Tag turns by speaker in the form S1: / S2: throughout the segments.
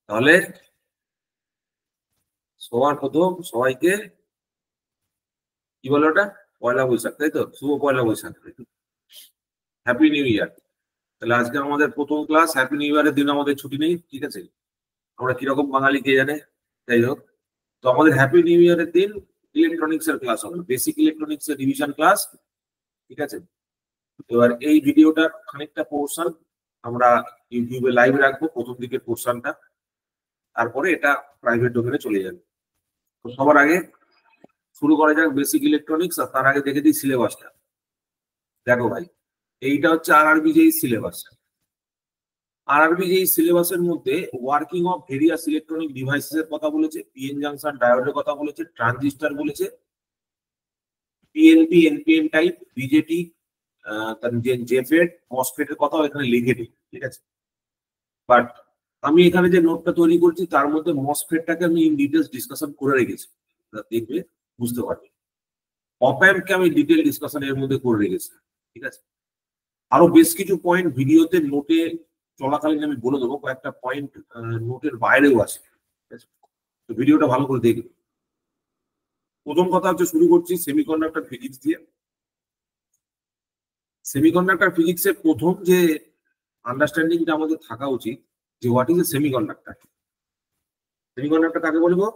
S1: তাহলে সবার প্রথম সবাইকে কি বলে ওটা, পয়লা বৈশাখ, তাই তো? শুভ পয়লা বৈশাখ, হ্যাপি নিউ ইয়ার। তাহলে আজকে আমাদের প্রথম ক্লাস, হ্যাপি নিউ ইয়ারের দিন আমাদের ছুটি নেই, ঠিক আছে? আমরা কিরকম বাঙালি কে জানে, যাই হোক। তো আমাদের হ্যাপি নিউ ইয়ারের দিন ইলেকট্রনিক্স এর ক্লাস হবে, বেসিক ইলেকট্রনিক্স এর রিভিশন ক্লাস, ঠিক আছে? এবার এই ভিডিওটার খানিকটা পোর্শন আমরা ইউটিউবে লাইভ রাখবো, প্রথম দিকের পোর্শনটা, তারপরে এটা প্রাইভেট ডোমেনে চলে যাবে। তো সবার আগে শুরু করা যাক বেসিক ইলেকট্রনিক্স, আর তার আগে দেখে দিই সিলেবাসটা। দেখো ভাই, এইটা হচ্ছে আরআরবি যেই সিলেবাস। আরআরবি যেই সিলেবাসের মধ্যে working of various electronic devices এর কথা বলেছে, পিএন জাংশন ডায়োডের কথা বলেছে, ট্রানজিস্টর বলেছে, PNP NPN type, BJT, JFET, MOSFET এর কথাও এখানে লিখে দিই, ঠিক আছে? বাট আমি এখানে যে নোটটা তৈরি করছি তার মধ্যে মসফেটটাকে আমি ইন ডিটেলস ডিসকাশন করে রেখেছি, দেখবে বুঝতে পারবে। অপঅ্যাম্পকে আমি ডিটেল ডিসকাশন এর মধ্যে করে রেখেছি, ঠিক আছে? আরো বেশ কিছু পয়েন্ট ভিডিওতে নোটে চলাকালীন আমি বলে দেবো, কয়েকটা পয়েন্ট নোটের বাইরেও আছে, ঠিক আছে? তো ভিডিওটা ভালো করে দেখবে। প্রথম কথা হচ্ছে, শুরু করছি সেমিকন্ডাক্টর ফিজিক্স দিয়ে। সেমিকন্ডাক্টর ফিজিক্সের প্রথম যে আন্ডারস্ট্যান্ডিংটা আমাদের থাকা উচিত, যে what is a semiconductor. Semiconductor কাকে বলবো?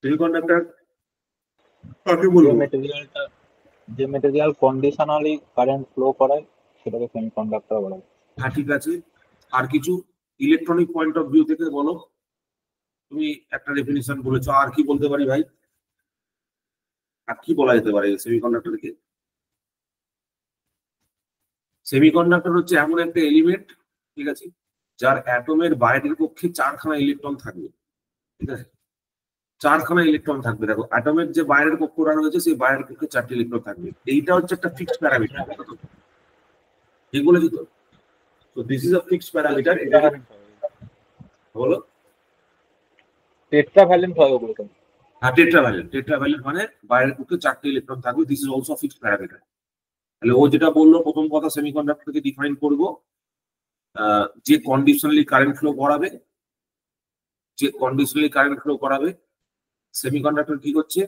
S1: সেমিকন্ডাক্টর কাকে বলবো?
S2: যে মেটেরিয়াল কন্ডিশনালি কারেন্ট ফ্লো করায় সেটাকে সেমিকন্ডাক্টর বলা হয়।
S1: হ্যাঁ, ঠিক আছে। আর কিছু ইলেকট্রনিক পয়েন্ট অফ ভিউ থেকে বলো, তুমি একটা ডেফিনিশন বলেছো, আর কি বলতে পারি ভাই? আর কি বলা যেতে পারে সেমিকন্ডাক্টরকে? সেমিকন্ডাক্টর হচ্ছে এমন একটা এলিমেন্ট, ঠিক আছে, যার অ্যাটমের বাইরের কক্ষে 4খানা ইলেকট্রন থাকবে, ঠিক আছে? 4খানা ইলেকট্রন থাকবে। দেখো, অ্যাটমের যে বাইরের কক্ষটা রয়েছে সেই বাইরের কক্ষে 4টি ইলেকট্রন থাকবে। এইটা হচ্ছে একটা ফিক্সড প্যারামিটার, এগুলো কি? তো this is a fixed parameter. বলো।
S2: টেট্রাভ্যালেন্ট হয় ওগুলো।
S1: হ্যাঁ, টেট্রাভ্যালেন্ট মানে বাইরের কক্ষে 4টি ইলেকট্রন থাকবে। This is also fixed parameter. তাহলে ও যেটা বললো, প্রথম কথা সেমিকন্ডাক্টরকে ডিফাইন করবো, যে কন্ডিশনালি কারেন্ট ফ্লো করাবে, যে কন্ডিশনালি কারেন্ট ফ্লো করাবে। সেমিকন্ডাক্টর কি করছে?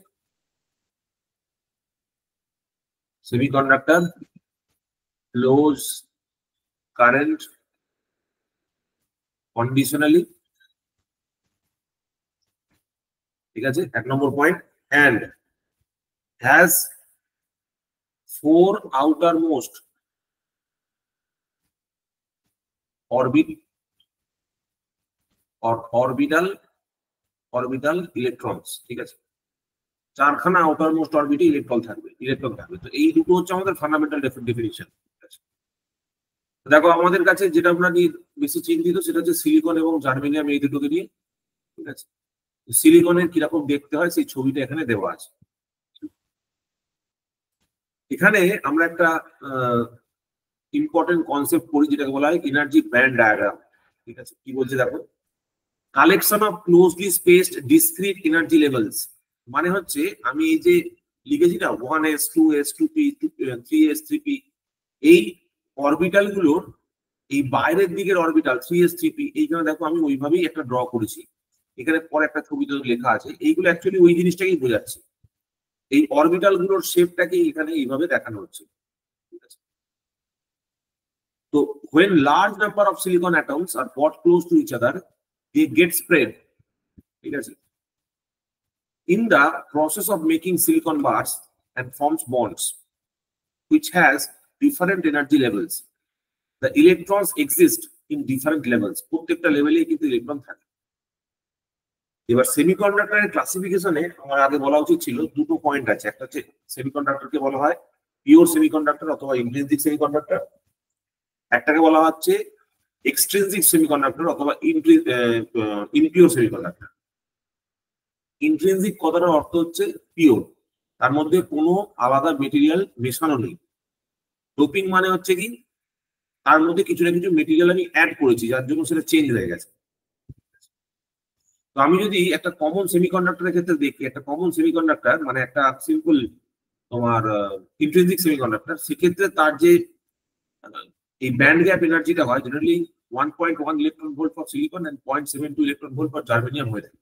S1: সেমিকন্ডাক্টর ফ্লোজ কারেন্ট কন্ডিশনালি, ঠিক আছে? 1 নম্বর point. And has 4 outermost orbital electrons, ঠিক আছে? 4খানা আউটারমোস্ট অরবিটে ইলেকট্রন থাকবে। তো এই দুটো হচ্ছে আমাদের ফান্ডামেন্টাল ডেফিনিশন, ঠিক আছে? দেখো, আমাদের কাছে যেটা আমরা নিয়ে বেশি চিন্তিত সেটা হচ্ছে সিলিকন এবং জার্মেনিয়াম, এই দুটোকে নিয়ে, ঠিক আছে? সিলিকনের কিরকম দেখতে হয় সেই ছবিটা এখানে দেওয়া আছে। এখানে আমরা একটা ইম্পর্টেন্ট কনসেপ্ট পড়ি, যেটাকে বলা হয় এনার্জি ব্যান্ড ডায়াগ্রাম, ঠিক আছে? কি বলছে দেখো, collection of closely spaced discrete energy levels. মানে হচ্ছে, আমি এই যে লিখেছি না 1s 2s 2p 3s 3p, এই অরবিটাল গুলোর এই বাইরের দিকের অরবিটাল 3s 3p, এইখানে দেখো আমি ওইভাবেই একটা ড্র করেছি। এখানে পরে একটা ছবিতে লেখা আছে, এইগুলো অ্যাকচুয়ালি ওই জিনিসটাকেই বোঝাচ্ছে। এই অরবিটাল গুলোর শেপটাকে এখানে এইভাবে দেখানো হচ্ছে, ঠিক আছে? তো when large number of silicon atoms are brought close to each other, they get spread, ঠিক আছে, in the process of making silicon bars and forms bonds which has different energy levels. The electrons exist in different levels. প্রত্যেকটা লেভেলে কিন্তু electron থাকে। এবার সেমিকন্ডাক্টরের ক্লাসিফিকেশনে আমার আগে বলা উচিত ছিল, দুটো পয়েন্ট আছে। একটা হচ্ছে সেমিকন্ডাক্টরকে বলা হয় পিওর সেমিকন্ডাক্টর অথবা ইন্ট্রিনসিক সেমিকন্ডাক্টর, একটাকে বলা হচ্ছে এক্সট্রিনসিক সেমিকন্ডাক্টর অথবা ইনপিওর সেমিকন্ডাক্টর। ইন্ট্রিনসিক কথাটার অর্থ হচ্ছে পিওর, তার মধ্যে কোনো আলাদা মেটেরিয়াল মেশানো নেই। ডোপিং মানে হচ্ছে কি, তার মধ্যে কিছু না কিছু মেটেরিয়াল আমি অ্যাড করেছি, যার জন্য সেটা চেঞ্জ হয়ে গেছে। তো আমি যদি একটা কমন সেমিকন্ডাক্টরের ক্ষেত্রে দেখি, একটা কমন সেমিকন্ডাক্টর মানে একটা সিম্পল তোমার ইন্ট্রিনসিক সেমিকন্ডাক্টর, সেক্ষেত্রে তার যে এই ব্যান্ড গ্যাপ এনার্জিটা হয় generally 1.1 electron volt for silicon and 0.72 electron volt for germanium হয়ে থাকে।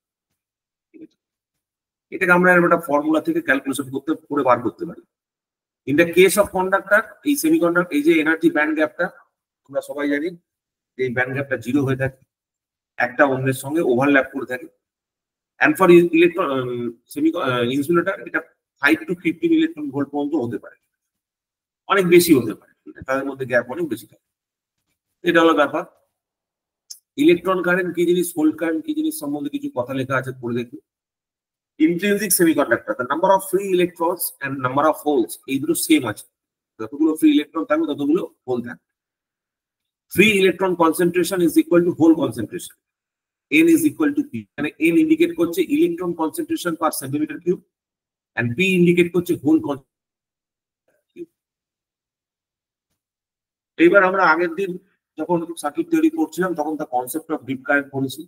S1: এটাকে আমরা একটা ফর্মুলা থেকে ক্যালকুলেশন করতে করে বার করতে পারি। In the case of conductor, এই সেমিকন্ডাক্টর, এই যে এনার্জি ব্যান্ড গ্যাপটা আমরা সবাই জানি, এই ব্যান্ড গ্যাপটা 0 হয়ে থাকে, একটা অন্যের সঙ্গে ওভারল্যাপ করে থাকে। এন্ড ফর ইলেকট্রন ইনসুলেটর এটা 5 to 15 ইলেকট্রন ভোল্ট পর্যন্ত হতে পারে, অনেক বেশি হতে পারে, তাদের মধ্যে গ্যাপ অনেক বেশি থাকে। এটা হলো ব্যাপার। ইলেকট্রন কারেন্ট কি জিনিস, হোল্ড কারেন্ট কি জিনিস সম্বন্ধে কিছু কথা লেখা আছে, পড়ে দেখুন। Intrinsic semiconductor, the number of free electrons and number of holes এই দুটো সেম আছে, যতগুলো ফ্রি ইলেকট্রন থাকবে ততগুলো হোল থাকবে। Free electron concentration is equal to hole concentration, n is equal to p, মানে n ইন্ডিকেট করছে electron concentration per centimetre cube and p indicate করছে হোল কনসেন্ট্রেশন। এইবার আমরা আগের দিন যখন সার্কিট থিওরি করছিলাম তখন তার কনসেপ্ট অফ ড্রিপ কারেন্ট পড়েছি।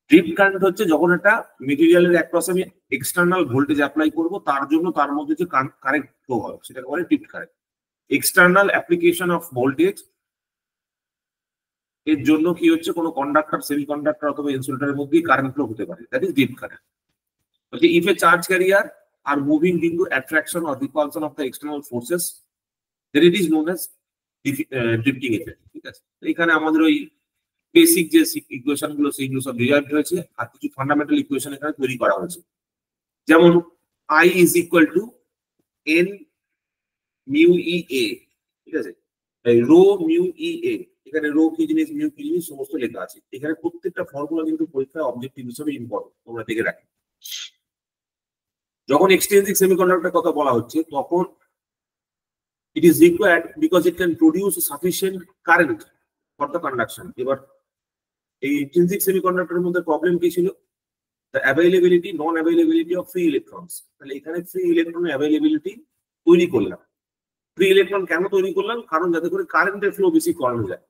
S1: ড্রিপ কারেন্ট হচ্ছে যখন একটা মেটেরিয়ালের অ্যাক্রস আমি এক্সটার্নাল ভোল্টেজ অ্যাপ্লাই করব, তার জন্য তার মধ্যে যে কারেন্ট ফ্লো হয় সেটাকে বলে drip current. External application of voltage এর জন্য কি হচ্ছে, কোনো কন্ডাক্টর, সেমিকন্ডাক্টর অথবা ইনসুলেটরের মধ্যে কারেন্ট ফ্লো হতে পারে, দ্যাট ইজ ড্রিপ কারেন্ট। বলছে if a charge carrier are moving due to attraction or repulsion of the external forces then it is known as drifting effect. ঠিক আছে, এখানে আমাদের ওই বেসিক যে ইকুয়েশন গুলো সেইগুলো সব ডিরাইভড হয়েছে, আর কিছু ফান্ডামেন্টাল ইকুয়েশন এখানে তৈরি করা হয়েছে। যেমন I is equal to n mu e A, ঠিক আছে, রো মিউ ই এ, এখানে রো কি জিনিস, মিউ কি জিনিস সমস্ত লেখা আছে এখানে। প্রত্যেকটা ফর্মুলা কিন্তু পরীক্ষায় অবজেক্টিভ হিসেবে ইম্পর্টেন্ট, তোমরা দেখে রাখো। যখন এক্সট্রিনসিক সেমিকন্ডাক্টর কথা বলা হচ্ছে তখন it is required because it can produce sufficient current for the conduction. এবার এই ইন্ট্রিনসিক সেমিকন্ডাক্টরের মধ্যে প্রবলেম কি ছিল, the availability non availability of free electrons। তাহলে এখানে ফ্রি ইলেকট্রনের অ্যাভেলেবিলিটি তৈরি করলাম। ফ্রি ইলেকট্রন কেন তৈরি করলাম, কারণ যাতে করে কারেন্টের ফ্লো বেশি করানো যায়।